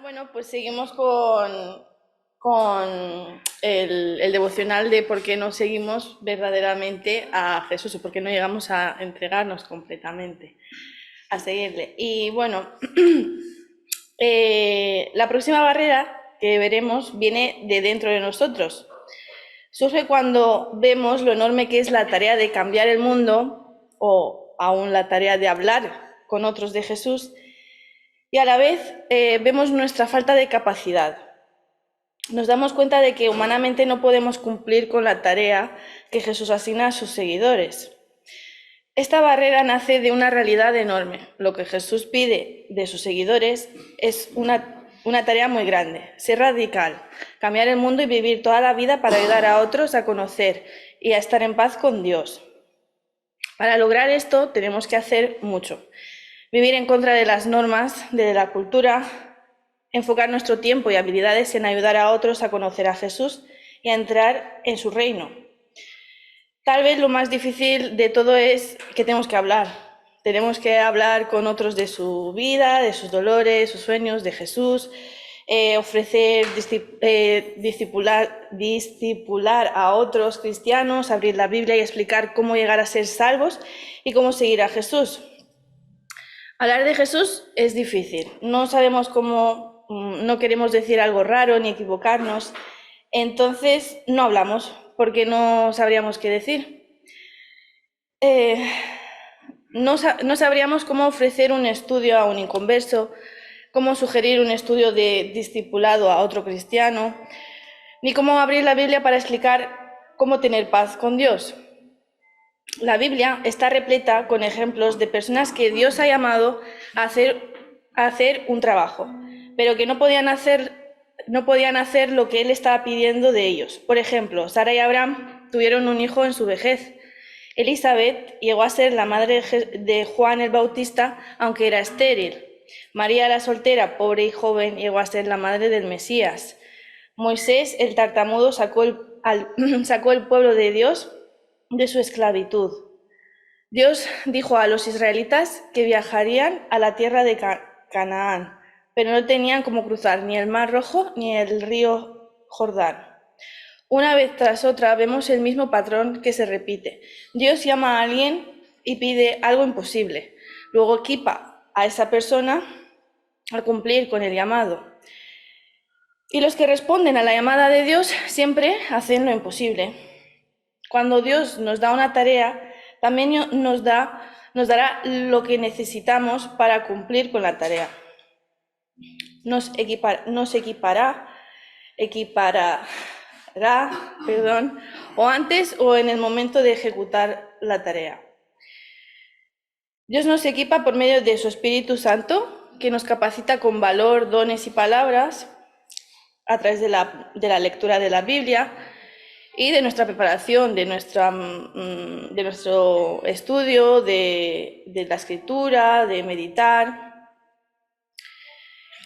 Bueno, pues seguimos con el devocional de por qué no seguimos verdaderamente a Jesús o por qué no llegamos a entregarnos completamente a seguirle. Y bueno, la próxima barrera que veremos viene de dentro de nosotros. Surge cuando vemos lo enorme que es la tarea de cambiar el mundo o aún la tarea de hablar con otros de Jesús y a la vez vemos nuestra falta de capacidad. Nos damos cuenta de que humanamente no podemos cumplir con la tarea que Jesús asigna a sus seguidores. Esta barrera nace de una realidad enorme. Lo que Jesús pide de sus seguidores es una tarea muy grande, ser radical, cambiar el mundo y vivir toda la vida para ayudar a otros a conocer y a estar en paz con Dios. Para lograr esto tenemos que hacer mucho. Vivir en contra de las normas de la cultura, enfocar nuestro tiempo y habilidades en ayudar a otros a conocer a Jesús y a entrar en su reino. Tal vez lo más difícil de todo es que tenemos que hablar. Tenemos que hablar con otros de su vida, de sus dolores, sus sueños, de Jesús, ofrecer discipular a otros cristianos, abrir la Biblia y explicar cómo llegar a ser salvos y cómo seguir a Jesús. Hablar de Jesús es difícil. No sabemos cómo, no queremos decir algo raro ni equivocarnos, entonces no hablamos porque no sabríamos qué decir. No sabríamos cómo ofrecer un estudio a un inconverso, cómo sugerir un estudio de discipulado a otro cristiano, ni cómo abrir la Biblia para explicar cómo tener paz con Dios. La Biblia está repleta con ejemplos de personas que Dios ha llamado a hacer un trabajo, pero que no podían hacer lo que Él estaba pidiendo de ellos. Por ejemplo, Sara y Abraham tuvieron un hijo en su vejez. Elizabeth llegó a ser la madre de Juan el Bautista, aunque era estéril. María la soltera, pobre y joven, llegó a ser la madre del Mesías. Moisés, el tartamudo, sacó el pueblo de Dios de su esclavitud. Dios dijo a los israelitas que viajarían a la tierra de Canaán, pero no tenían cómo cruzar ni el Mar Rojo ni el río Jordán. Una vez tras otra vemos el mismo patrón que se repite. Dios llama a alguien y pide algo imposible. Luego equipa a esa persona a cumplir con el llamado. Y los que responden a la llamada de Dios siempre hacen lo imposible. Cuando Dios nos da una tarea, también nos dará lo que necesitamos para cumplir con la tarea. Nos equipará, o antes o en el momento de ejecutar la tarea. Dios nos equipa por medio de su Espíritu Santo, que nos capacita con valor, dones y palabras a través de la lectura de la Biblia y de nuestra preparación, de nuestro estudio, de la escritura, de meditar.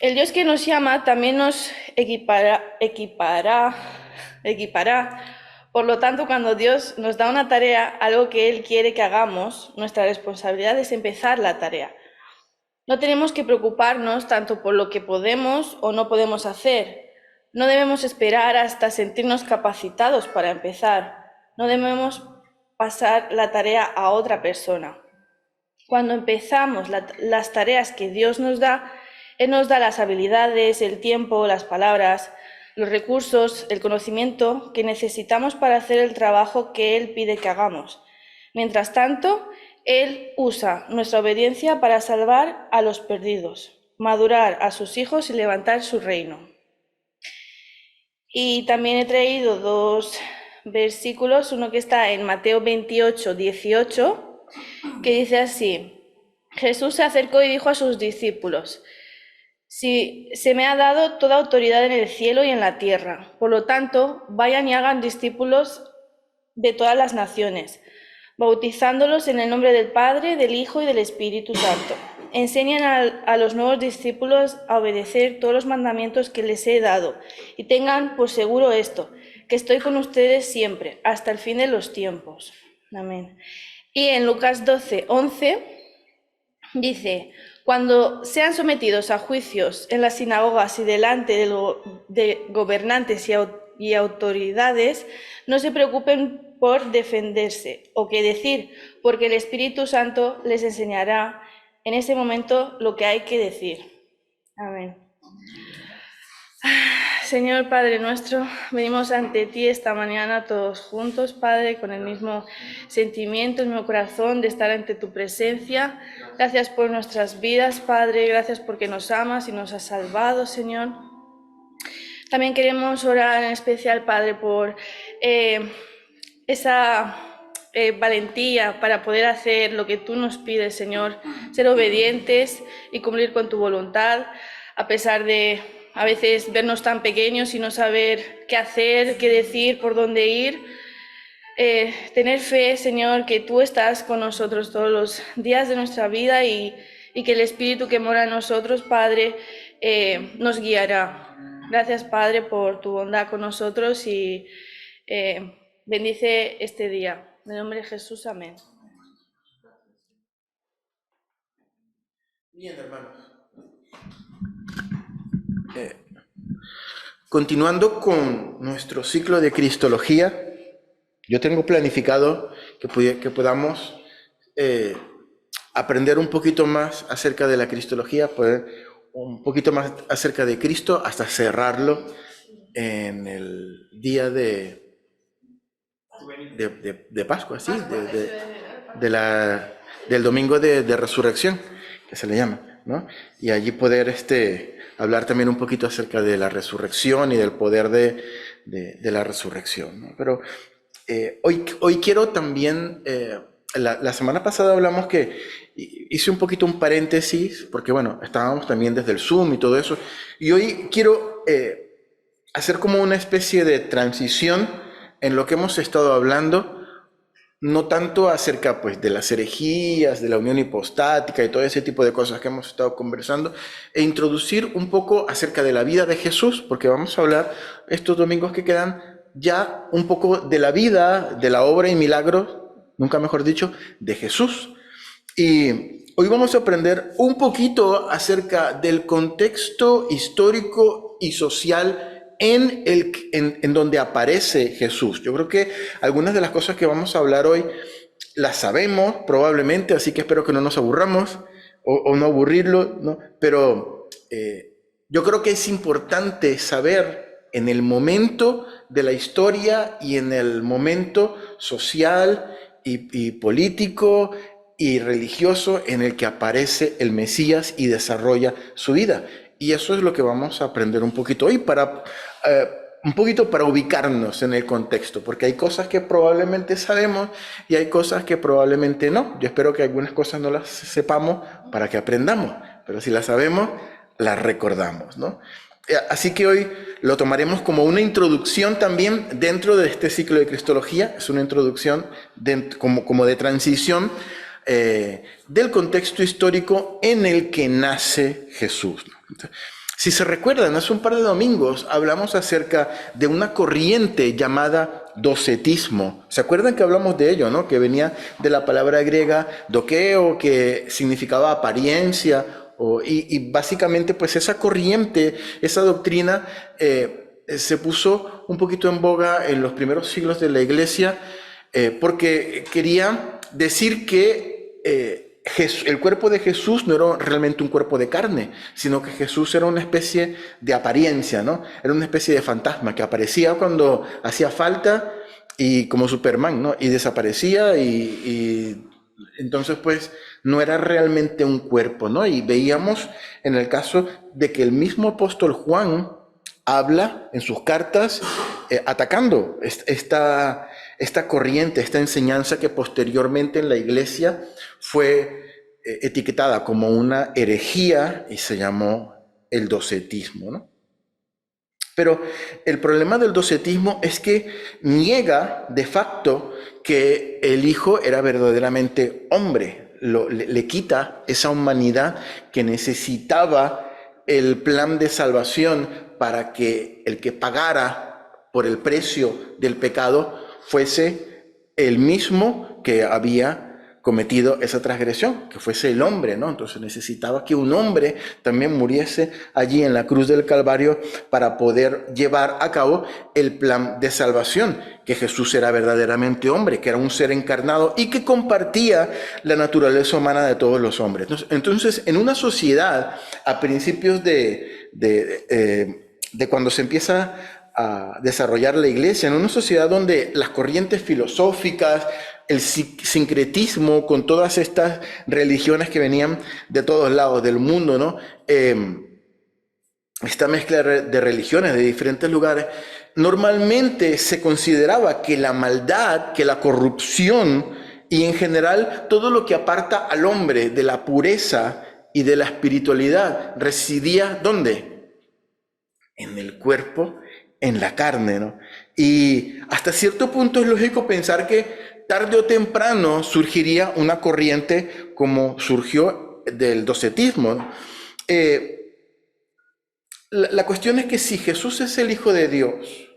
El Dios que nos llama también nos equipará. Por lo tanto, cuando Dios nos da una tarea, algo que Él quiere que hagamos, nuestra responsabilidad es empezar la tarea. No tenemos que preocuparnos tanto por lo que podemos o no podemos hacer. No debemos esperar hasta sentirnos capacitados para empezar. No debemos pasar la tarea a otra persona. Cuando empezamos las tareas que Dios nos da, Él nos da las habilidades, el tiempo, las palabras, los recursos, el conocimiento que necesitamos para hacer el trabajo que Él pide que hagamos. Mientras tanto, Él usa nuestra obediencia para salvar a los perdidos, madurar a sus hijos y levantar su reino. Y también he traído dos versículos, uno que está en Mateo 28, 18, que dice así: Jesús se acercó y dijo a sus discípulos: se me ha dado toda autoridad en el cielo y en la tierra. Por lo tanto, vayan y hagan discípulos de todas las naciones, bautizándolos en el nombre del Padre, del Hijo y del Espíritu Santo. Enseñen a los nuevos discípulos a obedecer todos los mandamientos que les he dado y tengan por seguro esto, que estoy con ustedes siempre, hasta el fin de los tiempos. Amén. Y en Lucas 12, 11 dice: Cuando sean sometidos a juicios en las sinagogas y delante de gobernantes y autoridades, no se preocupen por defenderse o qué decir, porque el Espíritu Santo les enseñará en ese momento lo que hay que decir. Amén. Señor Padre nuestro, venimos ante ti esta mañana todos juntos, Padre, con el mismo sentimiento, el mismo corazón de estar ante tu presencia. Gracias por nuestras vidas, Padre, gracias porque nos amas y nos has salvado, Señor. También queremos orar en especial, Padre, por esa valentía para poder hacer lo que tú nos pides, Señor, ser obedientes y cumplir con tu voluntad, a pesar de a veces vernos tan pequeños y no saber qué hacer, qué decir, por dónde ir. Tener fe, Señor, que tú estás con nosotros todos los días de nuestra vida y que el Espíritu que mora en nosotros, Padre, nos guiará. Gracias, Padre, por tu bondad con nosotros y bendice este día. En el nombre de Jesús, amén. Bien, hermanos. Continuando con nuestro ciclo de Cristología, yo tengo planificado que podamos aprender un poquito más acerca de la Cristología, un poquito más acerca de Cristo, hasta cerrarlo en el día de Pascua, ¿sí? Del domingo de resurrección, que se le llama, ¿no? Y allí poder hablar también un poquito acerca de la resurrección y del poder de la resurrección, ¿no? Pero hoy quiero también, la semana pasada hablamos que hice un poquito un paréntesis, porque bueno, estábamos también desde el Zoom y todo eso, y hoy quiero hacer como una especie de transición en lo que hemos estado hablando, no tanto acerca pues de las herejías, de la unión hipostática y todo ese tipo de cosas que hemos estado conversando, e introducir un poco acerca de la vida de Jesús, porque vamos a hablar estos domingos que quedan ya un poco de la vida, de la obra y milagros, nunca mejor dicho, de Jesús. Y hoy vamos a aprender un poquito acerca del contexto histórico y social en donde aparece Jesús. Yo creo que algunas de las cosas que vamos a hablar hoy las sabemos probablemente, así que espero que no nos aburramos o no aburrirlo, ¿no? Pero yo creo que es importante saber en el momento de la historia y en el momento social y político y religioso en el que aparece el Mesías y desarrolla su vida. Y eso es lo que vamos a aprender un poquito hoy un poquito para ubicarnos en el contexto, porque hay cosas que probablemente sabemos y hay cosas que probablemente no. Yo espero que algunas cosas no las sepamos para que aprendamos, pero si las sabemos, las recordamos, ¿no? Así que hoy lo tomaremos como una introducción también dentro de este ciclo de Cristología. Es una introducción como de transición del contexto histórico en el que nace Jesús, ¿no? Entonces, si se recuerdan, hace un par de domingos hablamos acerca de una corriente llamada docetismo. ¿Se acuerdan que hablamos de ello, no? Que venía de la palabra griega dokeo, que significaba apariencia, y básicamente pues esa corriente, esa doctrina se puso un poquito en boga en los primeros siglos de la Iglesia porque quería decir que el cuerpo de Jesús no era realmente un cuerpo de carne, sino que Jesús era una especie de apariencia, ¿no? Era una especie de fantasma que aparecía cuando hacía falta y como Superman, ¿no? Y desaparecía y entonces pues no era realmente un cuerpo, ¿no? Y veíamos en el caso de que el mismo apóstol Juan habla en sus cartas atacando esta corriente, esta enseñanza que posteriormente en la iglesia fue etiquetada como una herejía y se llamó el docetismo, ¿no? Pero el problema del docetismo es que niega de facto que el Hijo era verdaderamente hombre, le quita esa humanidad que necesitaba el plan de salvación para que el que pagara por el precio del pecado fuese el mismo que había cometido esa transgresión, que fuese el hombre, ¿no? Entonces necesitaba que un hombre también muriese allí en la cruz del Calvario para poder llevar a cabo el plan de salvación, que Jesús era verdaderamente hombre, que era un ser encarnado y que compartía la naturaleza humana de todos los hombres. Entonces, en una sociedad a principios de cuando se empieza a desarrollar la iglesia, en una sociedad donde las corrientes filosóficas, el sincretismo con todas estas religiones que venían de todos lados del mundo, ¿no? Esta mezcla de religiones de diferentes lugares, normalmente se consideraba que la maldad, que la corrupción y en general todo lo que aparta al hombre de la pureza y de la espiritualidad residía ¿dónde? En el cuerpo, en la carne, ¿no? Y hasta cierto punto es lógico pensar que tarde o temprano surgiría una corriente como surgió del docetismo, ¿no? La cuestión es que si Jesús es el Hijo de Dios,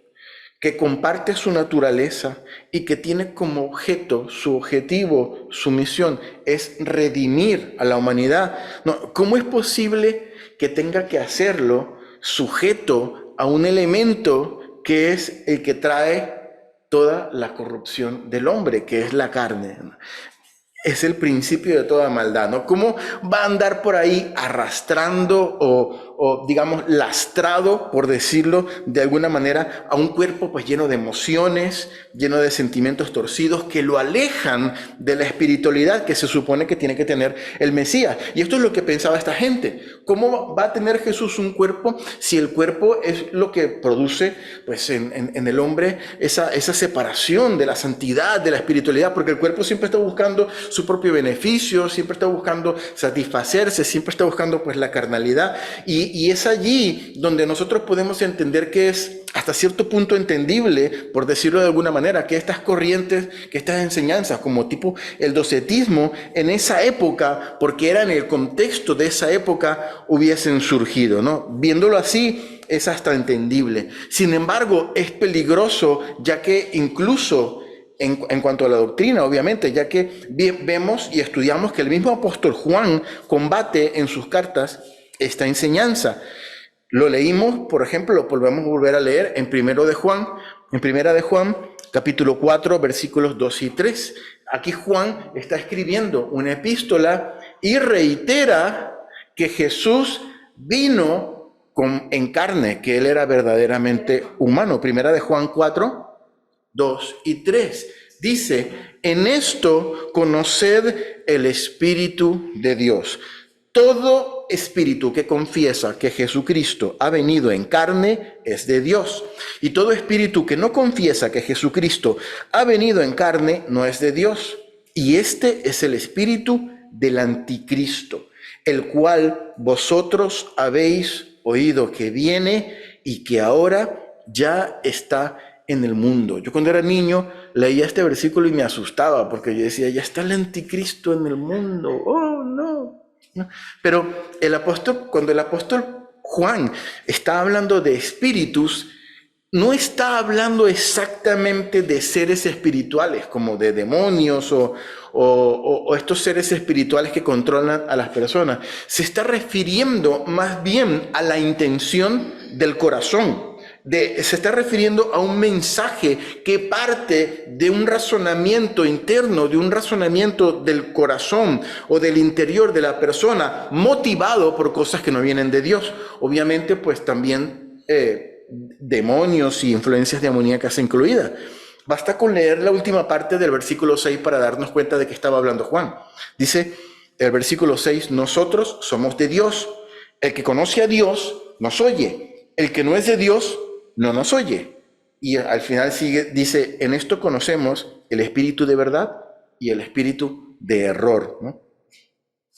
que comparte su naturaleza y que tiene como objeto, su objetivo, su misión, es redimir a la humanidad, no, ¿cómo es posible que tenga que hacerlo sujeto a un elemento que es el que trae toda la corrupción del hombre, que es la carne? Es el principio de toda maldad, ¿no? ¿Cómo va a andar por ahí arrastrando o digamos, lastrado, por decirlo de alguna manera, a un cuerpo pues lleno de emociones, lleno de sentimientos torcidos que lo alejan de la espiritualidad que se supone que tiene que tener el Mesías? Y esto es lo que pensaba esta gente. ¿Cómo va a tener Jesús un cuerpo si el cuerpo es lo que produce pues en el hombre esa separación de la santidad, de la espiritualidad? Porque el cuerpo siempre está buscando su propio beneficio, siempre está buscando satisfacerse, siempre está buscando pues la carnalidad, y es allí donde nosotros podemos entender que es hasta cierto punto entendible, por decirlo de alguna manera, que estas corrientes, que estas enseñanzas como tipo el docetismo en esa época, porque era en el contexto de esa época, hubiesen surgido, ¿no? Viéndolo así es hasta entendible. Sin embargo, es peligroso, ya que incluso en cuanto a la doctrina, obviamente, ya que vemos y estudiamos que el mismo apóstol Juan combate en sus cartas esta enseñanza. Lo leímos, por ejemplo, lo podemos volver a leer en Primera de Juan, capítulo 4, versículos 2 y 3. Aquí Juan está escribiendo una epístola y reitera que Jesús vino en carne, que él era verdaderamente humano. Primera de Juan 4, 2 y 3. Dice, en esto conoced el Espíritu de Dios. Todo espíritu que confiesa que Jesucristo ha venido en carne es de Dios. Y todo espíritu que no confiesa que Jesucristo ha venido en carne no es de Dios. Y este es el espíritu del anticristo, el cual vosotros habéis oído que viene y que ahora ya está en el mundo. Yo cuando era niño leía este versículo y me asustaba porque yo decía, ya está el anticristo en el mundo. Oh, no. Pero cuando el apóstol Juan está hablando de espíritus, no está hablando exactamente de seres espirituales, como de demonios o estos seres espirituales que controlan a las personas. Se está refiriendo más bien a la intención del corazón. Se está refiriendo a un mensaje que parte de un razonamiento interno, de un razonamiento del corazón o del interior de la persona, motivado por cosas que no vienen de Dios. Obviamente, pues también demonios y influencias demoníacas incluidas. Basta con leer la última parte del versículo 6 para darnos cuenta de qué estaba hablando Juan. Dice el versículo 6, nosotros somos de Dios. El que conoce a Dios nos oye. El que no es de Dios no nos oye. Y al final dice, en esto conocemos el espíritu de verdad y el espíritu de error, ¿no?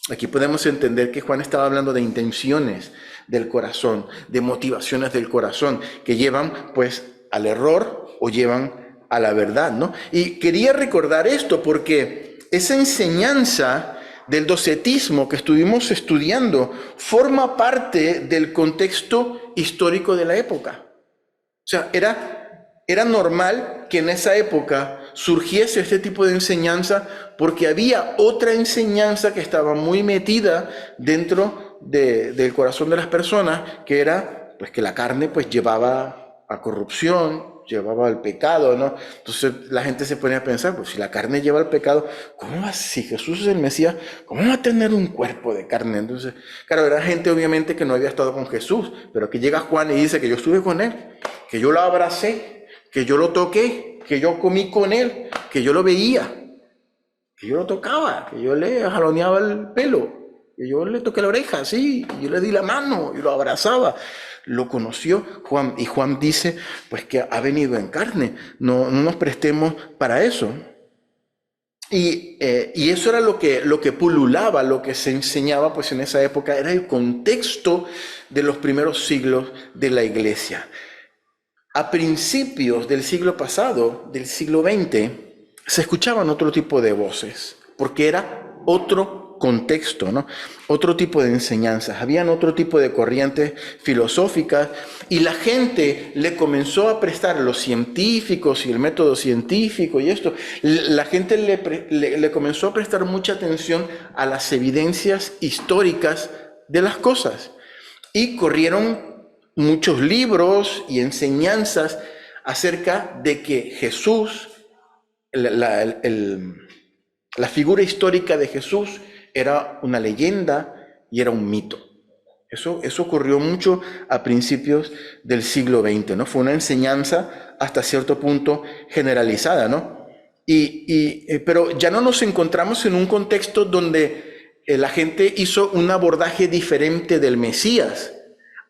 Aquí podemos entender que Juan estaba hablando de intenciones del corazón, de motivaciones del corazón, que llevan pues al error o llevan a la verdad, ¿no? Y quería recordar esto porque esa enseñanza del docetismo que estuvimos estudiando forma parte del contexto histórico de la época. O sea, era normal que en esa época surgiese este tipo de enseñanza, porque había otra enseñanza que estaba muy metida dentro del corazón de las personas, que era pues que la carne pues llevaba a corrupción, llevaba al pecado, ¿no? Entonces la gente se ponía a pensar, pues si la carne lleva al pecado, ¿cómo va, si Jesús es el Mesías, cómo va a tener un cuerpo de carne? Entonces, claro, era gente obviamente que no había estado con Jesús, pero aquí llega Juan y dice que yo estuve con él, que yo lo abracé, que yo lo toqué, que yo comí con él, que yo lo veía, que yo lo tocaba, que yo le jaloneaba el pelo, que yo le toqué la oreja, sí, yo le di la mano, yo lo abrazaba. Lo conoció Juan, y Juan dice pues que ha venido en carne. No nos prestemos para eso. Y eso era lo que pululaba, lo que se enseñaba pues en esa época, era el contexto de los primeros siglos de la iglesia. A principios del siglo pasado, del siglo XX, se escuchaban otro tipo de voces, porque era otro contexto, ¿no? Otro tipo de enseñanzas, habían otro tipo de corrientes filosóficas, y la gente le comenzó a prestar, los científicos y el método científico y esto, la gente le comenzó a prestar mucha atención a las evidencias históricas de las cosas, y corrieron muchos libros y enseñanzas acerca de que Jesús, la figura histórica de Jesús, era una leyenda y era un mito. Eso ocurrió mucho a principios del siglo XX, ¿no? Fue una enseñanza hasta cierto punto generalizada, ¿no? Pero ya no nos encontramos en un contexto donde la gente hizo un abordaje diferente del Mesías.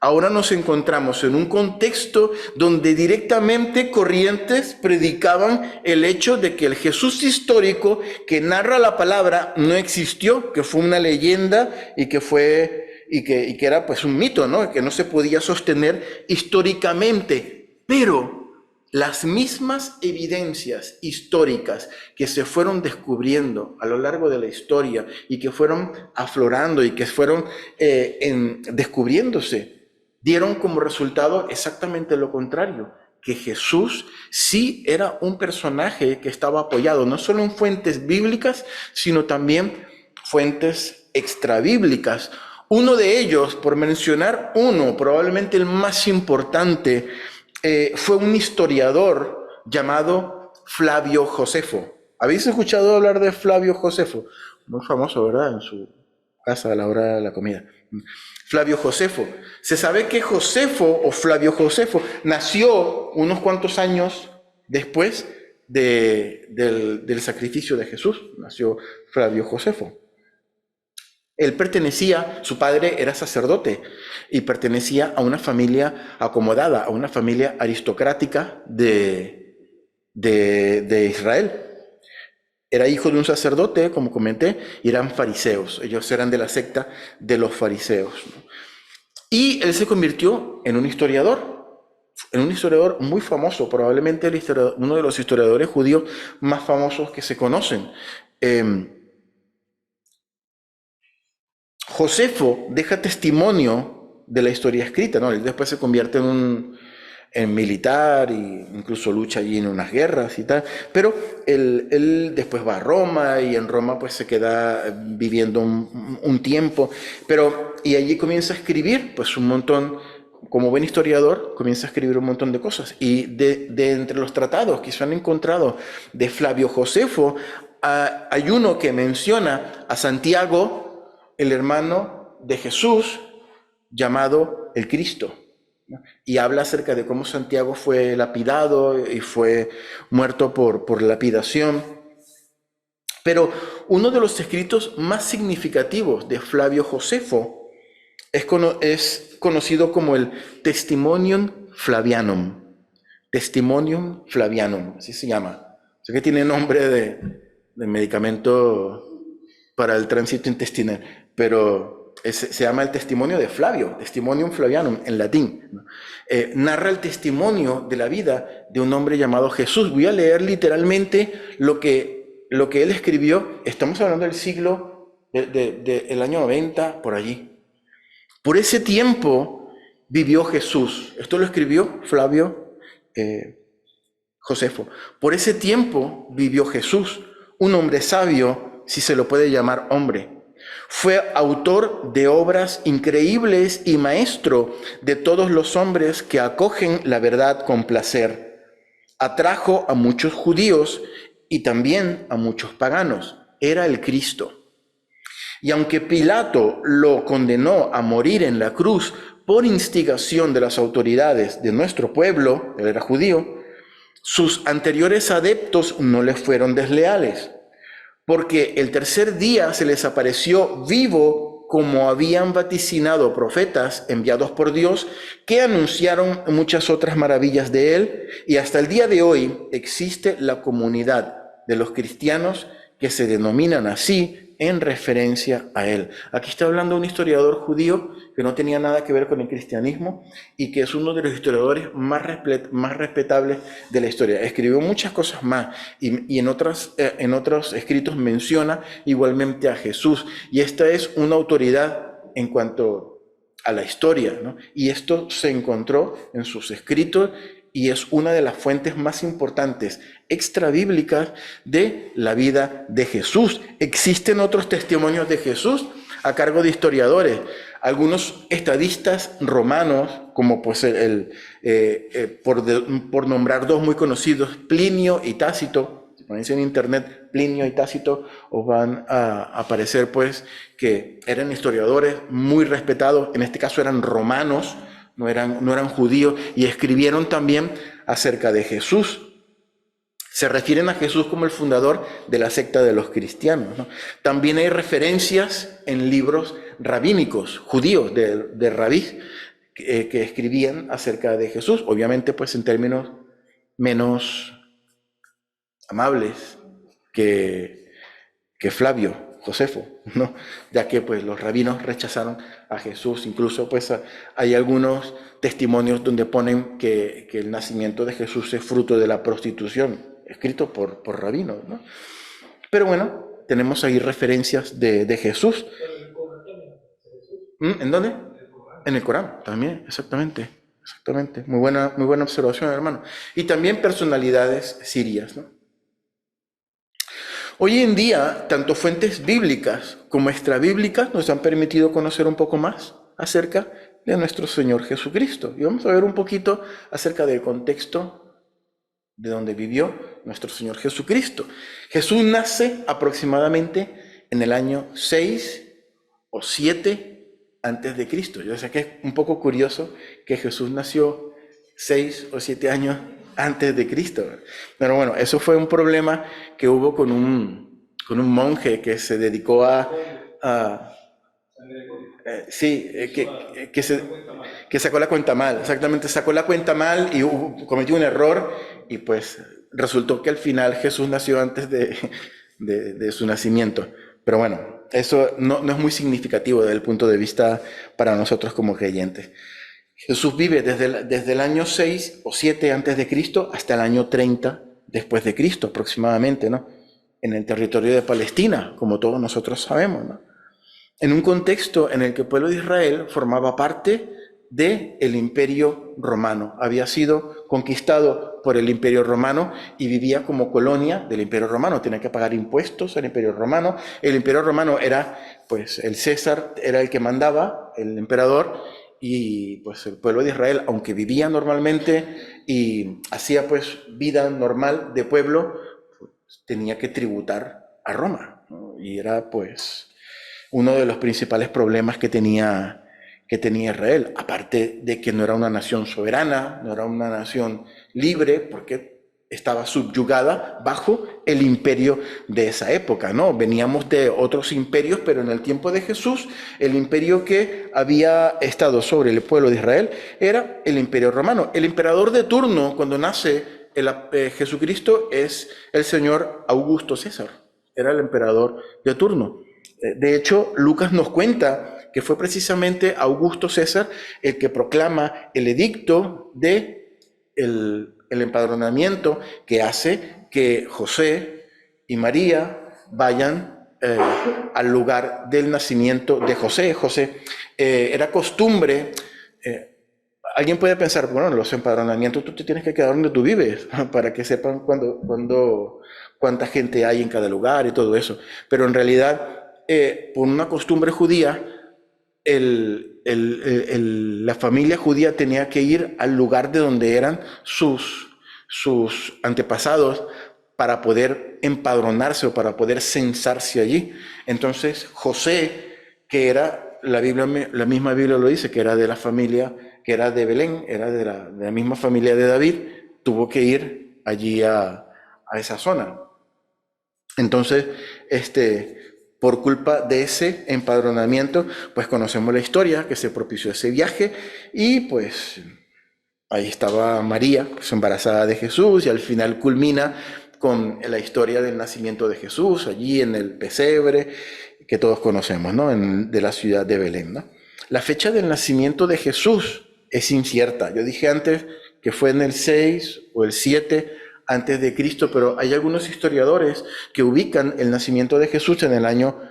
Ahora nos encontramos en un contexto donde directamente corrientes predicaban el hecho de que el Jesús histórico que narra la palabra no existió, que fue una leyenda y que era pues un mito, ¿no? Que no se podía sostener históricamente. Pero las mismas evidencias históricas que se fueron descubriendo a lo largo de la historia y que fueron aflorando y que fueron descubriéndose, dieron como resultado exactamente lo contrario, que Jesús sí era un personaje que estaba apoyado no solo en fuentes bíblicas, sino también fuentes extrabíblicas. Uno de ellos, por mencionar uno, probablemente el más importante, fue un historiador llamado Flavio Josefo. ¿Habéis escuchado hablar de Flavio Josefo? Muy famoso, ¿verdad? En su casa a la hora de la comida. Flavio Josefo. Se sabe que Josefo o Flavio Josefo nació unos cuantos años después del sacrificio de Jesús. Nació Flavio Josefo. Él pertenecía, su padre era sacerdote y pertenecía a una familia acomodada, a una familia aristocrática de Israel. Era hijo de un sacerdote, como comenté, y eran fariseos. Ellos eran de la secta de los fariseos, ¿no? Y él se convirtió en un historiador muy famoso, probablemente uno de los historiadores judíos más famosos que se conocen. Josefo deja testimonio de la historia escrita, ¿no? Él después se convierte en militar e incluso lucha allí en unas guerras y tal, pero él después va a Roma y en Roma pues se queda viviendo un tiempo, y allí comienza a escribir pues un montón, como buen historiador, comienza a escribir un montón de cosas, y de entre los tratados que se han encontrado de Flavio Josefo, hay uno que menciona a Santiago, el hermano de Jesús, llamado el Cristo, ¿no? Y habla acerca de cómo Santiago fue lapidado y fue muerto por lapidación. Pero uno de los escritos más significativos de Flavio Josefo es conocido como el Testimonium Flavianum. Testimonium Flavianum, así se llama. Sé que tiene nombre de medicamento para el tránsito intestinal, pero se llama el testimonio de Flavio, Testimonium Flavianum en latín, ¿no? Narra el testimonio de la vida de un hombre llamado Jesús. Voy a leer literalmente lo que él escribió. Estamos hablando del siglo, del año 90, por allí. Por ese tiempo vivió Jesús. Esto lo escribió Flavio Josefo. Por ese tiempo vivió Jesús, un hombre sabio, si se lo puede llamar hombre. Fue autor de obras increíbles y maestro de todos los hombres que acogen la verdad con placer. Atrajo a muchos judíos y también a muchos paganos. Era el Cristo. Y aunque Pilato lo condenó a morir en la cruz por instigación de las autoridades de nuestro pueblo, él era judío, sus anteriores adeptos no le fueron desleales, porque el tercer día se les apareció vivo, como habían vaticinado profetas enviados por Dios, que anunciaron muchas otras maravillas de él, y hasta el día de hoy existe la comunidad de los cristianos que se denominan así en referencia a él. Aquí está hablando un historiador judío que no tenía nada que ver con el cristianismo y que es uno de los historiadores más respetables de la historia. Escribió muchas cosas más y en otros escritos menciona igualmente a Jesús. Y esta es una autoridad en cuanto a la historia, ¿no? Y esto se encontró en sus escritos y es una de las fuentes más importantes extrabíblicas de la vida de Jesús. Existen otros testimonios de Jesús a cargo de historiadores. Algunos estadistas romanos, como pues por nombrar dos muy conocidos, Plinio y Tácito. Si ponéis en internet Plinio y Tácito, os van a aparecer pues que eran historiadores muy respetados. En este caso eran romanos, no eran judíos, y escribieron también acerca de Jesús. Se refieren a Jesús como el fundador de la secta de los cristianos, ¿no? También hay referencias en libros rabínicos, judíos, de rabís, que escribían acerca de Jesús, obviamente pues en términos menos amables que Flavio, Josefo, ¿no? Ya que pues los rabinos rechazaron a Jesús. Incluso pues hay algunos testimonios donde ponen que el nacimiento de Jesús es fruto de la prostitución, escrito por rabinos, ¿no? Pero bueno, tenemos ahí referencias de Jesús. ¿En dónde? En el Corán, también, exactamente. Muy buena observación, hermano. Y también personalidades sirias, ¿no? Hoy en día, tanto fuentes bíblicas como extrabíblicas nos han permitido conocer un poco más acerca de nuestro Señor Jesucristo. Y vamos a ver un poquito acerca del contexto de donde vivió nuestro Señor Jesucristo. Jesús nace aproximadamente en el año 6 o 7 antes de Cristo. Yo sé que es un poco curioso que Jesús nació 6 o 7 años antes de Cristo. Pero bueno, eso fue un problema que hubo con un monje que se dedicó que sacó la cuenta mal, exactamente, sacó la cuenta mal y cometió un error, y pues resultó que al final Jesús nació antes de su nacimiento. Pero bueno, eso no es muy significativo desde el punto de vista para nosotros como creyentes. Jesús vive desde el año 6 o 7 antes de Cristo hasta el año 30 después de Cristo aproximadamente, ¿no? En el territorio de Palestina, como todos nosotros sabemos, ¿no? En un contexto en el que el pueblo de Israel formaba parte del Imperio Romano. Había sido conquistado por el Imperio Romano y vivía como colonia del Imperio Romano. Tenía que pagar impuestos al Imperio Romano. El Imperio Romano era, pues, el César era el que mandaba, el emperador, y pues el pueblo de Israel, aunque vivía normalmente y hacía pues vida normal de pueblo, pues, tenía que tributar a Roma, ¿no? Y era pues uno de los principales problemas que tenía Israel, aparte de que no era una nación soberana, no era una nación libre, porque estaba subyugada bajo el imperio de esa época, ¿no? Veníamos de otros imperios, pero en el tiempo de Jesús, el imperio que había estado sobre el pueblo de Israel era el Imperio Romano. El emperador de turno, cuando nace Jesucristo, es el señor Augusto César, era el emperador de turno. De hecho, Lucas nos cuenta que fue precisamente Augusto César el que proclama el edicto de el empadronamiento que hace que José y María vayan al lugar del nacimiento de José. Era costumbre alguien puede pensar, bueno, los empadronamientos tú te tienes que quedar donde tú vives para que sepan cuánta gente hay en cada lugar y todo eso. Pero en realidad, por una costumbre judía, la familia judía tenía que ir al lugar de donde eran sus antepasados para poder empadronarse o para poder censarse allí. Entonces José, que era, la misma Biblia lo dice, que era de la familia, que era de Belén, era de la misma familia de David, tuvo que ir allí a esa zona. Entonces, por culpa de ese empadronamiento, pues conocemos la historia, que se propició ese viaje y pues ahí estaba María, pues, embarazada de Jesús, y al final culmina con la historia del nacimiento de Jesús, allí en el pesebre, que todos conocemos, ¿no? De la ciudad de Belén, ¿no? La fecha del nacimiento de Jesús es incierta. Yo dije antes que fue en el 6 o el 7 antes de Cristo, pero hay algunos historiadores que ubican el nacimiento de Jesús en el año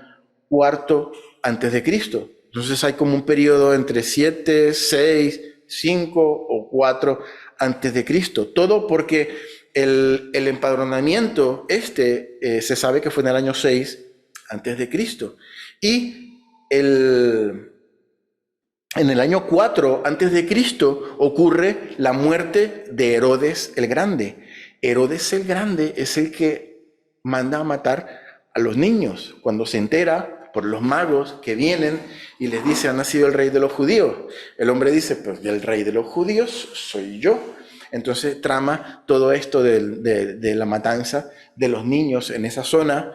4 antes de Cristo. Entonces hay como un periodo entre 7, 6, 5 o 4 antes de Cristo. Todo porque el empadronamiento se sabe que fue en el año 6 antes de Cristo. Y en el año 4 antes de Cristo ocurre la muerte de Herodes el Grande. Herodes el Grande es el que manda a matar a los niños cuando se entera por los magos que vienen y les dice: ha nacido el rey de los judíos. El hombre dice: pues el rey de los judíos soy yo. Entonces trama todo esto de la matanza de los niños en esa zona,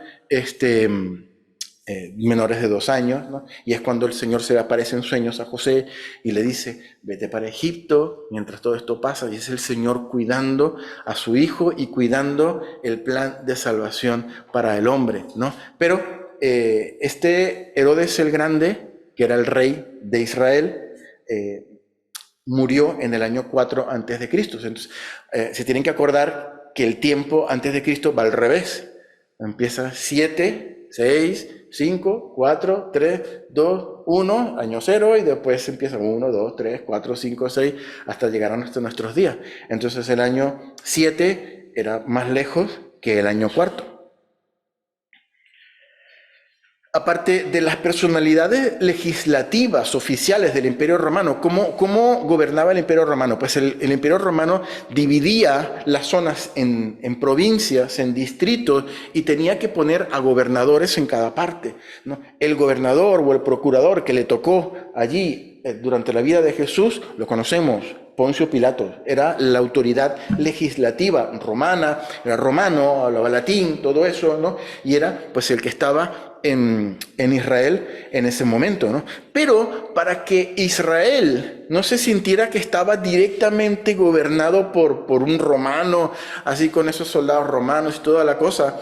menores de 2 años, ¿no? Y es cuando el Señor se le aparece en sueños a José y le dice: vete para Egipto mientras todo esto pasa. Y es el Señor cuidando a su hijo y cuidando el plan de salvación para el hombre, ¿no? Pero Herodes el Grande, que era el rey de Israel, murió en el año 4 antes de Cristo. Entonces, se tienen que acordar que el tiempo antes de Cristo va al revés. Empieza 7, 6, 5, 4, 3, 2, 1, año 0, y después empieza 1, 2, 3, 4, 5, 6, hasta llegar a nuestros días. Entonces el año 7 era más lejos que el año 4. Aparte de las personalidades legislativas oficiales del Imperio Romano, ¿cómo gobernaba el Imperio Romano? Pues el Imperio Romano dividía las zonas en provincias, en distritos, y tenía que poner a gobernadores en cada parte, ¿no? El gobernador o el procurador que le tocó allí durante la vida de Jesús, lo conocemos, Poncio Pilato, era la autoridad legislativa romana, era romano, hablaba latín, todo eso, ¿no? Y era pues el que estaba en Israel en ese momento, ¿no? Pero para que Israel no se sintiera que estaba directamente gobernado por un romano, así con esos soldados romanos y toda la cosa,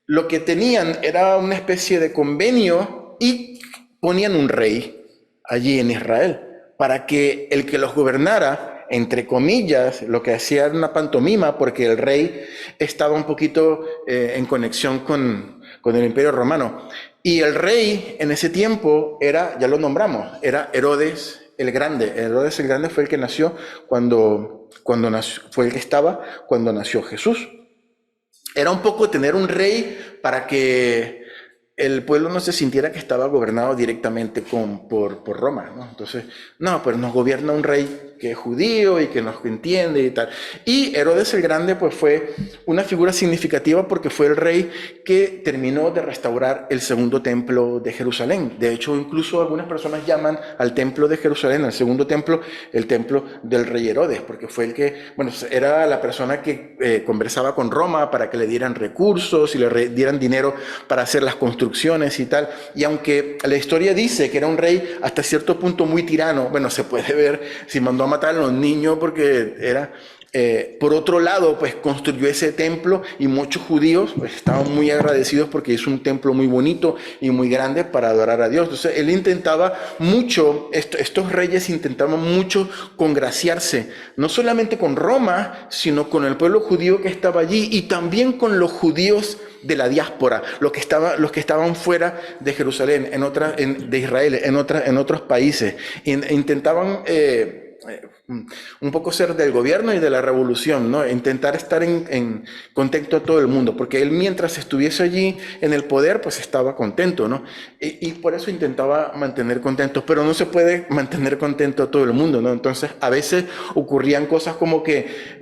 lo que tenían era una especie de convenio y ponían un rey allí en Israel, para que el que los gobernara, entre comillas, lo que hacía era una pantomima, porque el rey estaba un poquito en conexión con el Imperio Romano. Y el rey en ese tiempo era, ya lo nombramos, era Herodes el Grande. Herodes el Grande fue el que nació fue el que estaba cuando nació Jesús. Era un poco tener un rey para que el pueblo no se sintiera que estaba gobernado directamente por Roma, ¿no? Entonces, no, pues nos gobierna un rey que es judío y que nos entiende y tal. Y Herodes el Grande pues fue una figura significativa porque fue el rey que terminó de restaurar el segundo templo de Jerusalén. De hecho, incluso algunas personas llaman al templo de Jerusalén, al segundo templo, el templo del rey Herodes, porque fue el que, bueno, era la persona que conversaba con Roma para que le dieran recursos y le dieran dinero para hacer las construcciones y tal. Y aunque la historia dice que era un rey hasta cierto punto muy tirano, bueno, se puede ver si mandó a matar a los niños porque era Por otro lado, pues construyó ese templo y muchos judíos pues, estaban muy agradecidos porque es un templo muy bonito y muy grande para adorar a Dios. Entonces él intentaba mucho, estos reyes intentaban mucho congraciarse, no solamente con Roma, sino con el pueblo judío que estaba allí y también con los judíos de la diáspora, los que estaban fuera de Jerusalén, de Israel, en otros países. Intentaban un poco ser del gobierno y de la revolución, ¿no? Intentar estar en contento a todo el mundo, porque él mientras estuviese allí en el poder, pues estaba contento, ¿no? Y por eso intentaba mantener contento, pero no se puede mantener contento a todo el mundo, ¿no? Entonces a veces ocurrían cosas como que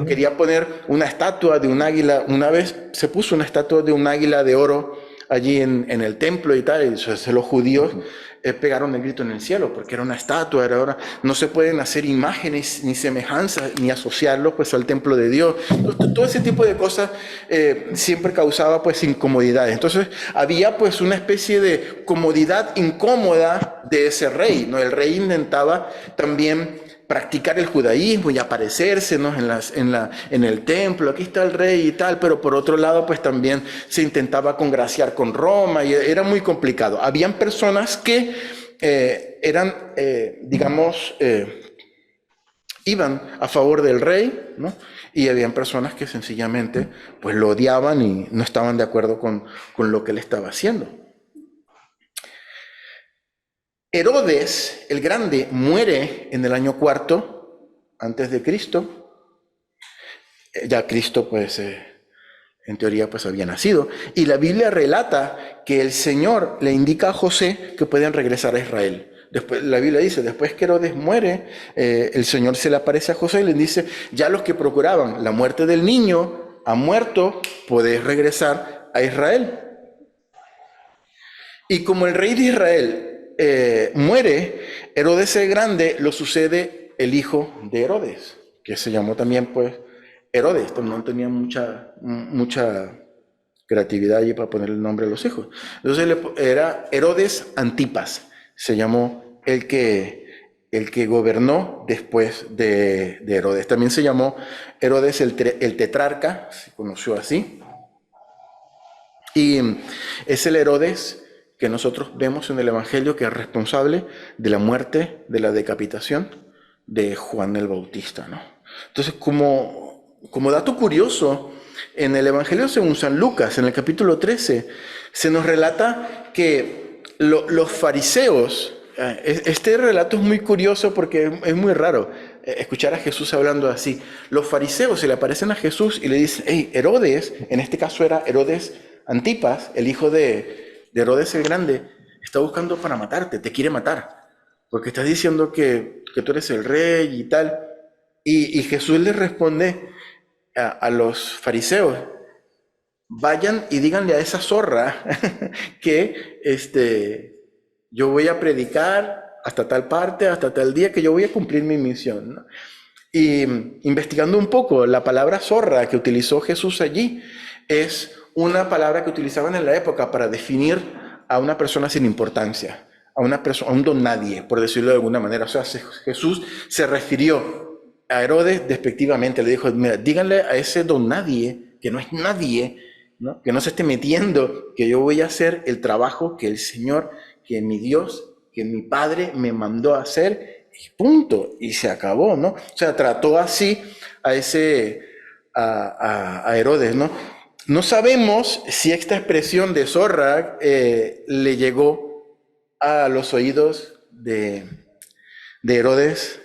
quería poner una estatua de un águila. Una vez se puso una estatua de un águila de oro allí en el templo y tal, y entonces los judíos pegaron el grito en el cielo, porque era una estatua, no se pueden hacer imágenes ni semejanzas, ni asociarlos pues al templo de Dios. Entonces, todo ese tipo de cosas siempre causaba pues incomodidades. Entonces había pues una especie de comodidad incómoda de ese rey, ¿no? El rey intentaba también practicar el judaísmo y aparecerse, ¿no? en el templo, aquí está el rey y tal, pero por otro lado pues también se intentaba congraciar con Roma y era muy complicado. Habían personas que iban a favor del rey, ¿no? Y habían personas que sencillamente pues lo odiaban y no estaban de acuerdo con lo que él estaba haciendo. Herodes el Grande muere en el año 4 antes de Cristo. Ya Cristo, pues, en teoría, pues había nacido. Y la Biblia relata que el Señor le indica a José que pueden regresar a Israel. Después, la Biblia dice, después que Herodes muere, el Señor se le aparece a José y le dice, ya los que procuraban la muerte del niño han muerto, podéis regresar a Israel. Y como el rey de Israel muere, Herodes el Grande, lo sucede el hijo de Herodes, que se llamó también pues Herodes. No tenía mucha creatividad allí para poner el nombre a los hijos. Entonces era Herodes Antipas, se llamó el que gobernó después de Herodes. También se llamó Herodes el tetrarca, se conoció así. Y es el Herodes que nosotros vemos en el Evangelio que es responsable de la muerte, de la decapitación de Juan el Bautista, ¿no? Entonces, como dato curioso, en el Evangelio según San Lucas, en el capítulo 13, se nos relata que los fariseos, este relato es muy curioso porque es muy raro escuchar a Jesús hablando así. Los fariseos se le aparecen a Jesús y le dicen, hey, Herodes, en este caso era Herodes Antipas, el hijo de Herodes el Grande, está buscando para matarte, te quiere matar, porque estás diciendo que tú eres el rey y tal. Y Jesús le responde a los fariseos, vayan y díganle a esa zorra que yo voy a predicar hasta tal parte, hasta tal día, que yo voy a cumplir mi misión, ¿no? Y investigando un poco, la palabra zorra que utilizó Jesús allí es una palabra que utilizaban en la época para definir a una persona sin importancia, a un don nadie, por decirlo de alguna manera. O sea, Jesús se refirió a Herodes despectivamente, le dijo, mira, díganle a ese don nadie, que no es nadie, ¿no? Que no se esté metiendo, que yo voy a hacer el trabajo que el Señor, que mi Dios, que mi Padre me mandó a hacer, y punto, y se acabó, ¿no? O sea, trató así a Herodes, ¿no? No sabemos si esta expresión de zorra le llegó a los oídos de Herodes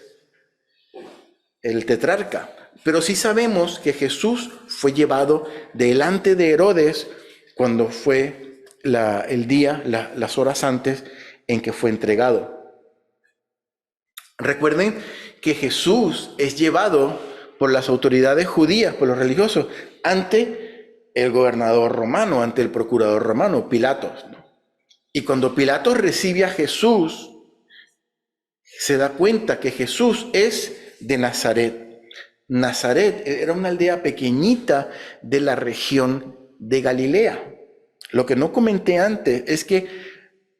el tetrarca, pero sí sabemos que Jesús fue llevado delante de Herodes cuando fue el día, las horas antes en que fue entregado. Recuerden que Jesús es llevado por las autoridades judías, por los religiosos, ante el gobernador romano, ante el procurador romano, Pilatos, ¿no? Y cuando Pilatos recibe a Jesús, se da cuenta que Jesús es de Nazaret. Nazaret era una aldea pequeñita de la región de Galilea. Lo que no comenté antes es que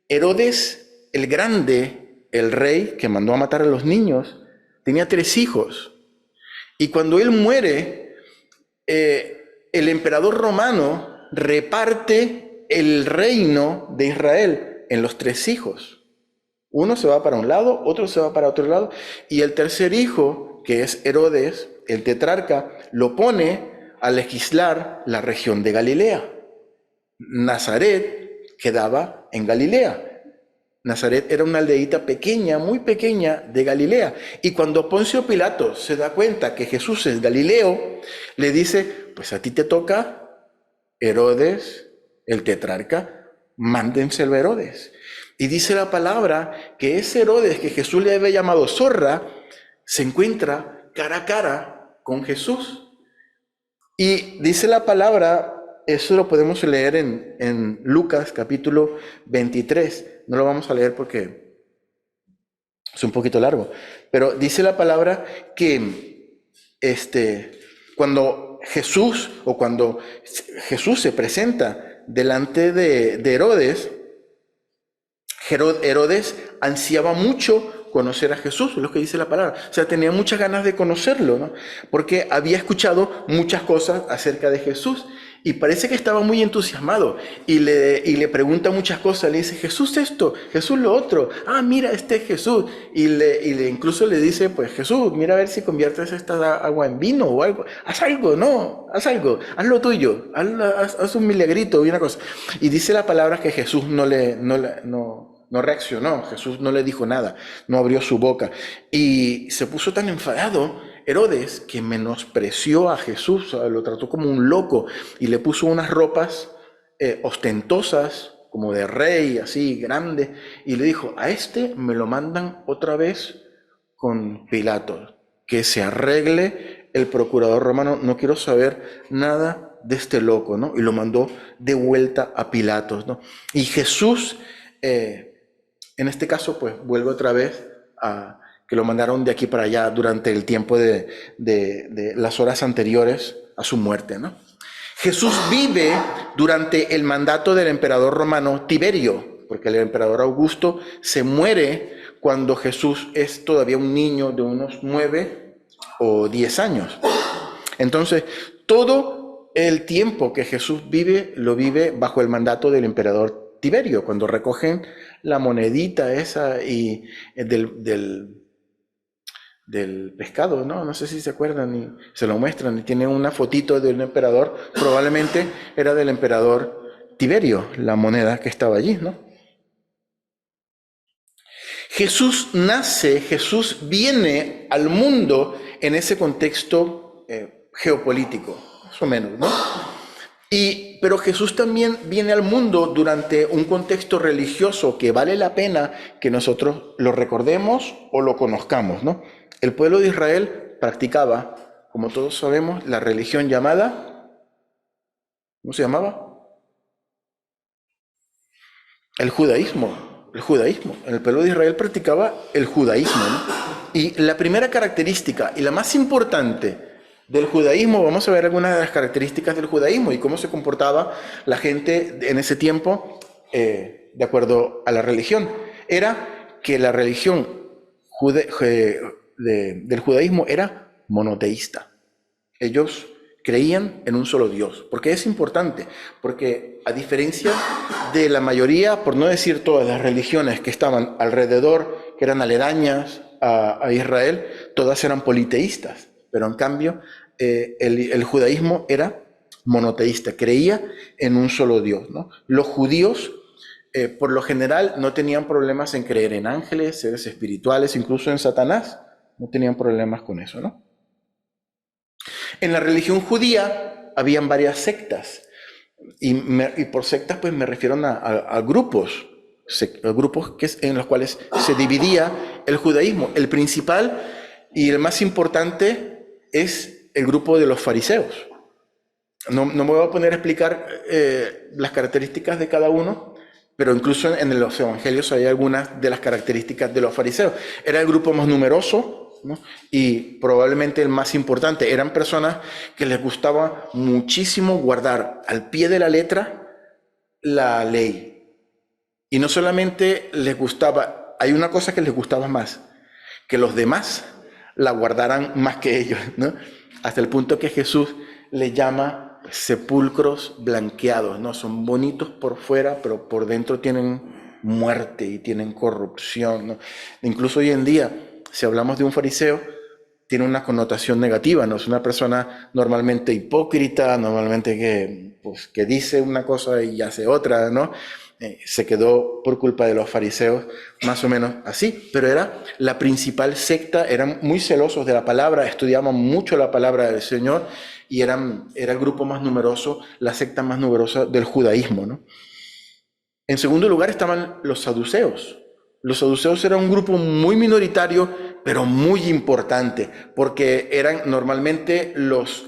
Herodes el Grande, el rey que mandó a matar a los niños, tenía 3 hijos. Y cuando él muere, el emperador romano reparte el reino de Israel en los 3 hijos. Uno se va para un lado, otro se va para otro lado, y el tercer hijo, que es Herodes, el tetrarca, lo pone a legislar la región de Galilea. Nazaret quedaba en Galilea. Nazaret era una aldeíta pequeña, muy pequeña de Galilea. Y cuando Poncio Pilato se da cuenta que Jesús es Galileo, le dice, pues a ti te toca Herodes, el tetrarca, mándenselo a Herodes. Y dice la palabra que ese Herodes que Jesús le había llamado zorra, se encuentra cara a cara con Jesús. Y dice la palabra, eso lo podemos leer en Lucas capítulo 23. No lo vamos a leer porque es un poquito largo. Pero dice la palabra que cuando Jesús se presenta delante de Herodes, Herodes ansiaba mucho conocer a Jesús, es lo que dice la palabra. O sea, tenía muchas ganas de conocerlo, ¿no? Porque había escuchado muchas cosas acerca de Jesús y parece que estaba muy entusiasmado y le pregunta muchas cosas. Le dice, Jesús esto, Jesús lo otro. Ah, mira, este es Jesús. Y incluso le dice, pues Jesús, mira a ver si conviertes esta agua en vino o algo. Haz algo, no, haz algo, haz lo tuyo, haz un milagrito, una cosa. Y dice la palabra que Jesús no reaccionó, Jesús no le dijo nada, no abrió su boca. Y se puso tan enfadado Herodes que menospreció a Jesús, lo trató como un loco y le puso unas ropas ostentosas, como de rey, así grande, y le dijo, a este me lo mandan otra vez con Pilato, que se arregle el procurador romano, no quiero saber nada de este loco, ¿no? Y lo mandó de vuelta a Pilatos, ¿no? Y Jesús, en este caso, pues vuelve otra vez a que lo mandaron de aquí para allá durante el tiempo de las horas anteriores a su muerte, ¿no? Jesús vive durante el mandato del emperador romano Tiberio, porque el emperador Augusto se muere cuando Jesús es todavía un niño de unos 9 o 10 años. Entonces, todo el tiempo que Jesús vive, lo vive bajo el mandato del emperador Tiberio, cuando recogen la monedita esa y del pescado, ¿no? No sé si se acuerdan y se lo muestran y tienen una fotito del emperador, probablemente era del emperador Tiberio, la moneda que estaba allí, ¿no? Jesús nace, Jesús viene al mundo en ese contexto geopolítico, más o menos, ¿no? Pero Jesús también viene al mundo durante un contexto religioso que vale la pena que nosotros lo recordemos o lo conozcamos, ¿no? El pueblo de Israel practicaba, como todos sabemos, la religión llamada, ¿cómo se llamaba? El judaísmo. El judaísmo. El pueblo de Israel practicaba el judaísmo, ¿no? Y la primera característica y la más importante del judaísmo, vamos a ver algunas de las características del judaísmo y cómo se comportaba la gente en ese tiempo de acuerdo a la religión. Era que la religión del judaísmo era monoteísta. Ellos creían en un solo Dios. ¿Por qué es importante? Porque a diferencia de la mayoría, por no decir todas las religiones que estaban alrededor, que eran aledañas a Israel, todas eran politeístas. Pero en cambio, el judaísmo era monoteísta, creía en un solo Dios, ¿no? Los judíos, por lo general, no tenían problemas en creer en ángeles, seres espirituales, incluso en Satanás, no tenían problemas con eso, ¿no? En la religión judía habían varias sectas, y por sectas pues me refiero a grupos, en los cuales se dividía el judaísmo. El principal y el más importante es el grupo de los fariseos. No me voy a poner a explicar las características de cada uno, pero incluso en los evangelios hay algunas de las características de los fariseos. Era el grupo más numeroso, ¿no? Y probablemente el más importante. Eran personas que les gustaba muchísimo guardar al pie de la letra la ley. Y no solamente les gustaba, hay una cosa que les gustaba más, que los demás la guardaran más que ellos, ¿no? Hasta el punto que Jesús le llama sepulcros blanqueados, ¿no? Son bonitos por fuera, pero por dentro tienen muerte y tienen corrupción, ¿no? Incluso hoy en día, si hablamos de un fariseo, tiene una connotación negativa, ¿no? Es una persona normalmente hipócrita, normalmente que dice una cosa y hace otra, ¿no? Se quedó por culpa de los fariseos más o menos así, pero era la principal secta, eran muy celosos de la palabra, estudiaban mucho la palabra del Señor y era el grupo más numeroso, la secta más numerosa del judaísmo, ¿no? En segundo lugar estaban los saduceos. Los saduceos eran un grupo muy minoritario, pero muy importante, porque normalmente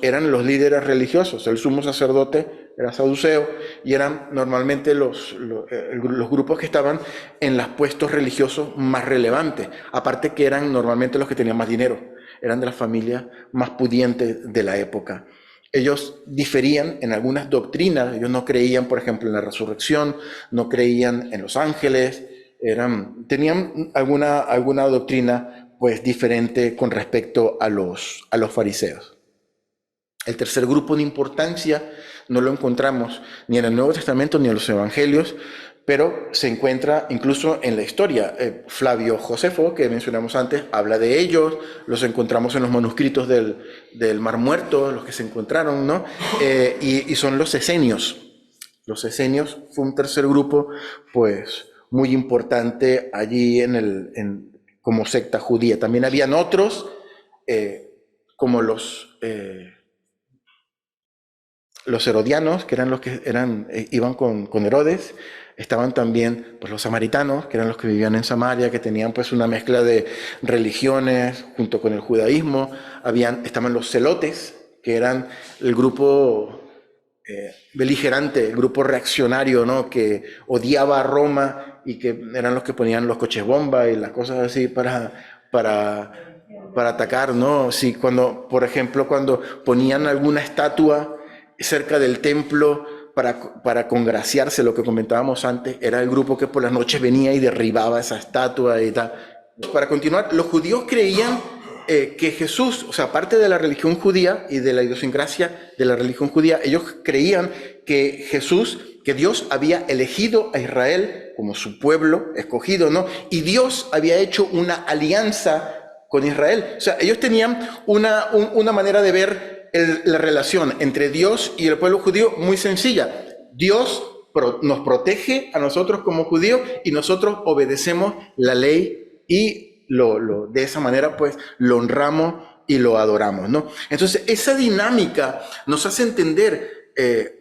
eran los líderes religiosos. El sumo sacerdote era saduceo y eran normalmente los grupos que estaban en los puestos religiosos más relevantes. Aparte que eran normalmente los que tenían más dinero, eran de las familias más pudientes de la época. Ellos diferían en algunas doctrinas, ellos no creían, por ejemplo, en la resurrección, no creían en los ángeles, tenían alguna doctrina pues diferente con respecto a los fariseos. El tercer grupo de importancia no lo encontramos ni en el Nuevo Testamento ni en los Evangelios, pero se encuentra incluso en la historia. Flavio Josefo, que mencionamos antes, habla de ellos, los encontramos en los manuscritos del Mar Muerto, los que se encontraron, ¿no? Y son los esenios. Los esenios fue un tercer grupo, pues, muy importante allí como secta judía. También habían otros, como los herodianos, que eran los que iban con Herodes. Estaban también pues, los samaritanos, que eran los que vivían en Samaria, que tenían pues una mezcla de religiones junto con el judaísmo. Estaban los celotes, que eran el grupo beligerante, el grupo reaccionario, ¿no? Que odiaba a Roma y que eran los que ponían los coches bomba y las cosas así para atacar, ¿no? Sí, por ejemplo, cuando ponían alguna estatua cerca del templo para congraciarse, lo que comentábamos antes, era el grupo que por las noches venía y derribaba esa estatua y tal. Para continuar, los judíos creían que Jesús, o sea, aparte de la religión judía y de la idiosincrasia de la religión judía, ellos creían que que Dios había elegido a Israel como su pueblo escogido, ¿no? Y Dios había hecho una alianza con Israel. O sea, ellos tenían una manera de ver la relación entre Dios y el pueblo judío muy sencilla. Dios nos protege a nosotros como judíos y nosotros obedecemos la ley y de esa manera pues lo honramos y lo adoramos, ¿no? Entonces esa dinámica nos hace entender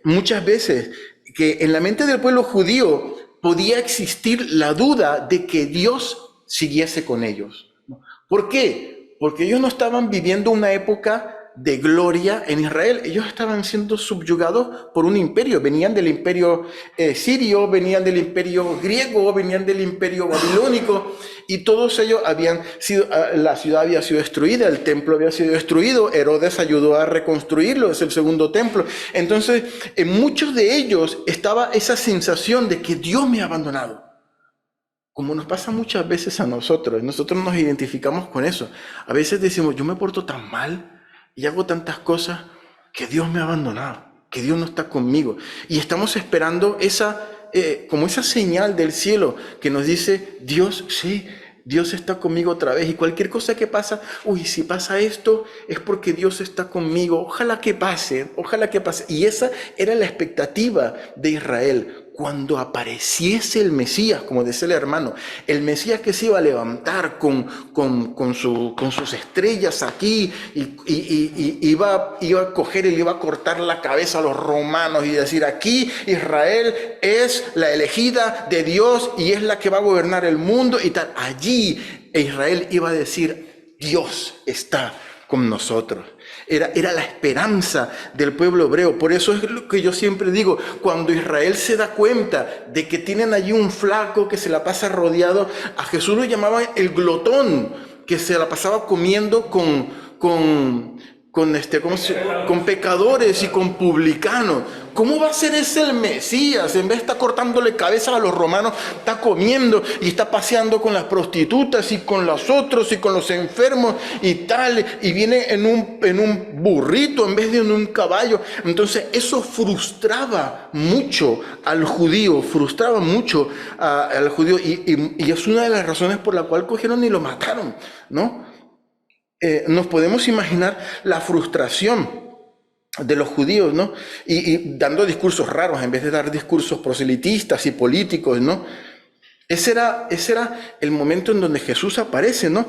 muchas veces que en la mente del pueblo judío podía existir la duda de que Dios siguiese con ellos, ¿no? ¿Por qué? Porque ellos no estaban viviendo una época de gloria en Israel. Ellos estaban siendo subyugados por un imperio. Venían del imperio sirio, venían del imperio griego, venían del imperio babilónico, y todos ellos la ciudad había sido destruida, el templo había sido destruido, Herodes ayudó a reconstruirlo, es el segundo templo. Entonces, en muchos de ellos estaba esa sensación de que Dios me ha abandonado. Como nos pasa muchas veces a nosotros nos identificamos con eso. A veces decimos, yo me porto tan mal y hago tantas cosas que Dios me ha abandonado, que Dios no está conmigo. Y estamos esperando como esa señal del cielo que nos dice, Dios, sí, Dios está conmigo otra vez. Y cualquier cosa que pasa, si pasa esto, es porque Dios está conmigo. Ojalá que pase, ojalá que pase. Y esa era la expectativa de Israel. Cuando apareciese el Mesías, como decía el hermano, el Mesías que se iba a levantar con sus estrellas aquí y iba a coger y le iba a cortar la cabeza a los romanos y decir, aquí Israel es la elegida de Dios y es la que va a gobernar el mundo y tal. Allí Israel iba a decir, Dios está con nosotros. Era la esperanza del pueblo hebreo. Por eso es lo que yo siempre digo, cuando Israel se da cuenta de que tienen allí un flaco que se la pasa rodeado, a Jesús lo llamaban el glotón, que se la pasaba comiendo con pecadores y con publicanos. ¿Cómo va a ser ese el Mesías? En vez de estar cortándole cabezas a los romanos, está comiendo y está paseando con las prostitutas y con los otros y con los enfermos y tal, y viene en un burrito en vez de en un caballo. Entonces eso frustraba mucho al judío, y es una de las razones por la cual cogieron y lo mataron, ¿no? Nos podemos imaginar la frustración de los judíos, ¿no? Y dando discursos raros en vez de dar discursos proselitistas y políticos, ¿no? Ese era el momento en donde Jesús aparece, ¿no?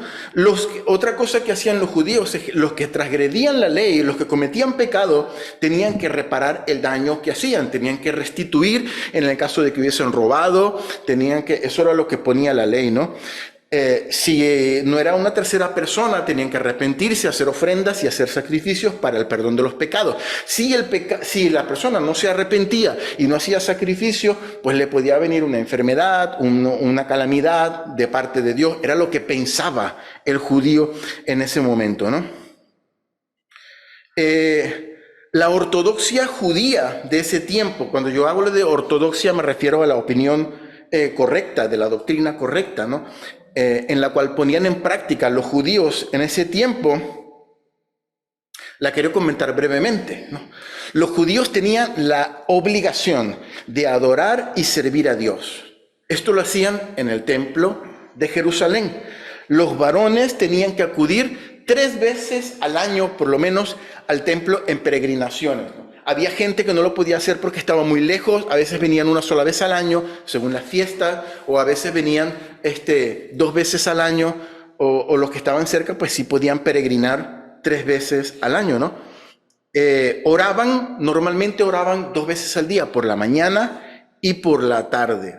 Otra cosa que hacían los judíos, los que transgredían la ley, los que cometían pecado, tenían que reparar el daño que hacían, tenían que restituir en el caso de que hubiesen robado, eso era lo que ponía la ley, ¿no? Si no era una tercera persona, tenían que arrepentirse, hacer ofrendas y hacer sacrificios para el perdón de los pecados. Si la persona no se arrepentía y no hacía sacrificio, pues le podía venir una enfermedad, una calamidad de parte de Dios. Era lo que pensaba el judío en ese momento, ¿no? La ortodoxia judía de ese tiempo, cuando yo hablo de ortodoxia me refiero a la opinión correcta, de la doctrina correcta, ¿no? En la cual ponían en práctica los judíos en ese tiempo, la quiero comentar brevemente, ¿no? Los judíos tenían la obligación de adorar y servir a Dios. Esto lo hacían en el templo de Jerusalén. Los varones tenían que acudir 3 veces al año, por lo menos, al templo en peregrinaciones, ¿no? Había gente que no lo podía hacer porque estaba muy lejos, a veces venían una sola vez al año, según la fiesta, o a veces venían 2 veces al año, o los que estaban cerca, pues sí podían peregrinar 3 veces al año, ¿no? Normalmente oraban 2 veces al día, por la mañana y por la tarde.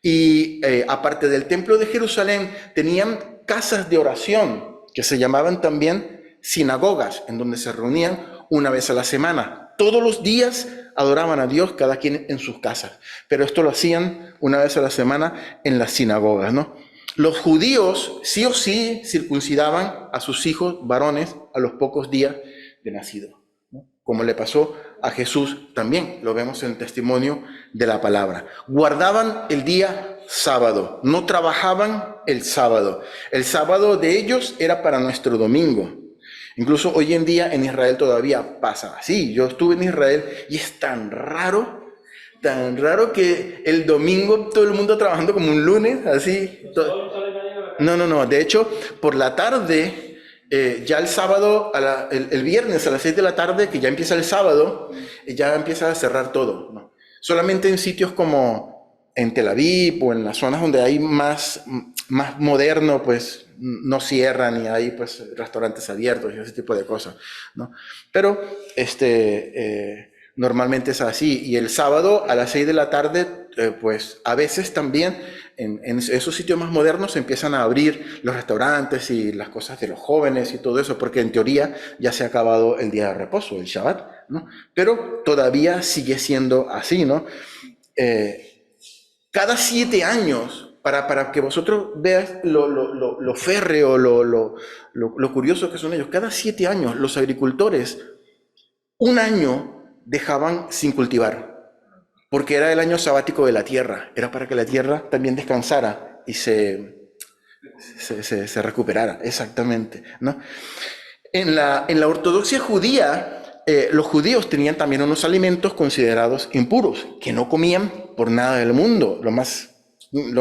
Y aparte del templo de Jerusalén, tenían casas de oración, que se llamaban también sinagogas, en donde se reunían una vez a la semana. Todos los días adoraban a Dios, cada quien en sus casas, pero esto lo hacían una vez a la semana en las sinagogas, ¿no? Los judíos sí o sí circuncidaban a sus hijos varones a los pocos días de nacido, ¿no? Como le pasó a Jesús también, lo vemos en el testimonio de la palabra. Guardaban el día sábado, no trabajaban el sábado. El sábado de ellos era para nuestro domingo. Incluso hoy en día en Israel todavía pasa así. Yo estuve en Israel y es tan raro que el domingo todo el mundo trabajando como un lunes, así. No. De hecho, por la tarde, ya el sábado, el viernes a las 6 de la tarde, que ya empieza el sábado, ya empieza a cerrar todo, ¿no? Solamente en sitios como en Tel Aviv o en las zonas donde hay más moderno, pues no cierran y hay pues restaurantes abiertos y ese tipo de cosas, ¿no? Pero normalmente es así. Y el sábado a las 6 de la tarde, pues a veces también en esos sitios más modernos se empiezan a abrir los restaurantes y las cosas de los jóvenes y todo eso, porque en teoría ya se ha acabado el día de reposo, el Shabbat, ¿no? Pero todavía sigue siendo así, ¿no? Cada 7 años, para que vosotros veáis lo férreo, lo curioso que son ellos, cada 7 años los agricultores, un año dejaban sin cultivar, porque era el año sabático de la tierra, era para que la tierra también descansara y se recuperara, exactamente, ¿no? En la ortodoxia judía, los judíos tenían también unos alimentos considerados impuros, que no comían por nada del mundo. Los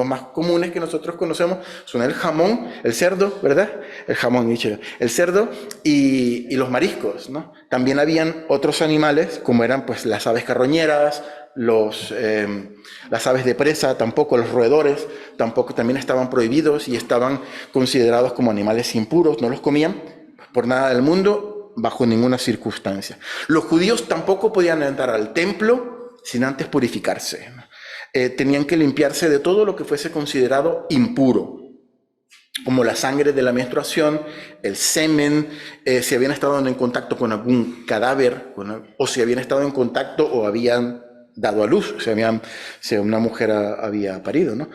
más comunes que nosotros conocemos son el jamón, el cerdo, ¿verdad? El jamón, el cerdo y los mariscos, ¿no? También habían otros animales, como eran pues las aves carroñeras, las aves de presa, tampoco los roedores, tampoco también estaban prohibidos y estaban considerados como animales impuros, no los comían por nada del mundo, bajo ninguna circunstancia. Los judíos tampoco podían entrar al templo sin antes purificarse, ¿no? Tenían que limpiarse de todo lo que fuese considerado impuro, como la sangre de la menstruación, el semen, si habían estado en contacto con algún cadáver, o si habían estado en contacto o habían dado a luz, si una mujer había parido, ¿no?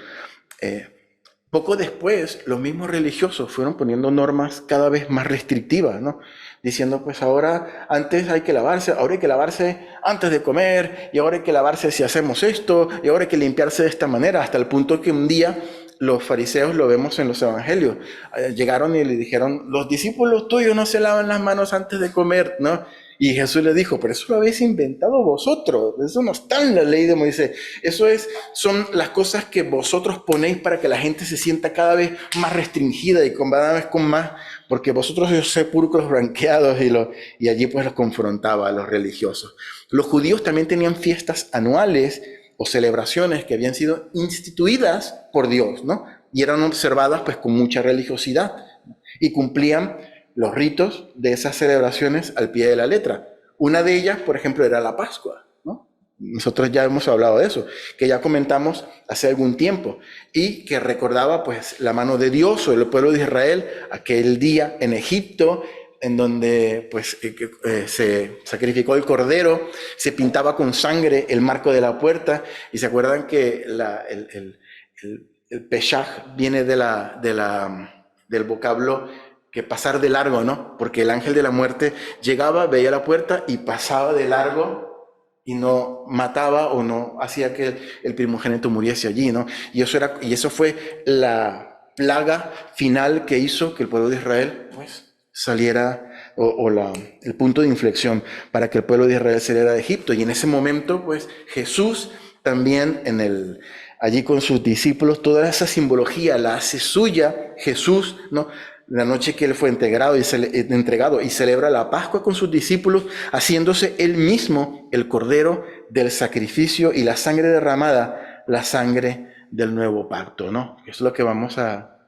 Poco después, los mismos religiosos fueron poniendo normas cada vez más restrictivas, ¿no? Diciendo, pues ahora, antes hay que lavarse, ahora hay que lavarse antes de comer, y ahora hay que lavarse si hacemos esto, y ahora hay que limpiarse de esta manera, hasta el punto que un día los fariseos, lo vemos en los evangelios, llegaron y le dijeron, los discípulos tuyos no se lavan las manos antes de comer, ¿no? Y Jesús le dijo, pero eso lo habéis inventado vosotros, eso no está en la ley de Moisés, son las cosas que vosotros ponéis para que la gente se sienta cada vez más restringida y cada vez con más, porque vosotros sois sepulcros branqueados y allí pues los confrontaba a los religiosos. Los judíos también tenían fiestas anuales o celebraciones que habían sido instituidas por Dios, ¿no? Y eran observadas pues con mucha religiosidad y cumplían los ritos de esas celebraciones al pie de la letra. Una de ellas, por ejemplo, era la Pascua, ¿no? Nosotros ya hemos hablado de eso, que ya comentamos hace algún tiempo, y que recordaba pues la mano de Dios sobre el pueblo de Israel, aquel día en Egipto, en donde pues se sacrificó el cordero, se pintaba con sangre el marco de la puerta, y se acuerdan que el peshach viene del vocablo que pasar de largo, ¿no? Porque el ángel de la muerte llegaba, veía la puerta y pasaba de largo y no mataba o no hacía que el primogénito muriese allí, ¿no? Y eso fue la plaga final que hizo que el pueblo de Israel pues saliera, el punto de inflexión para que el pueblo de Israel saliera de Egipto. Y en ese momento pues Jesús también allí con sus discípulos, toda esa simbología la hace suya Jesús, ¿no? La noche que él fue entregado y celebra la Pascua con sus discípulos, haciéndose él mismo el cordero del sacrificio y la sangre derramada, la sangre del nuevo pacto, ¿no? Eso es lo que vamos a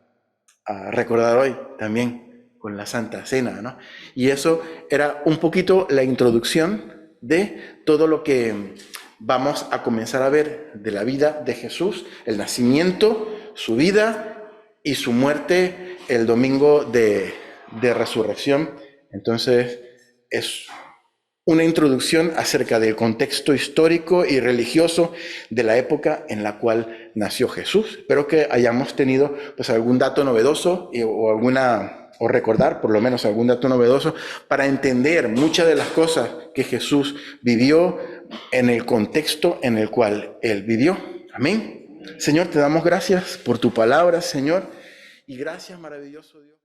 recordar hoy también con la Santa Cena, ¿no? Y eso era un poquito la introducción de todo lo que vamos a comenzar a ver de la vida de Jesús, el nacimiento, su vida y su muerte el domingo de resurrección. Entonces es una introducción acerca del contexto histórico y religioso de la época en la cual nació Jesús. Espero que hayamos tenido pues algún dato novedoso o recordar por lo menos algún dato novedoso para entender muchas de las cosas que Jesús vivió en el contexto en el cual él vivió. Amén. Señor, te damos gracias por tu palabra, Señor, y gracias, maravilloso Dios.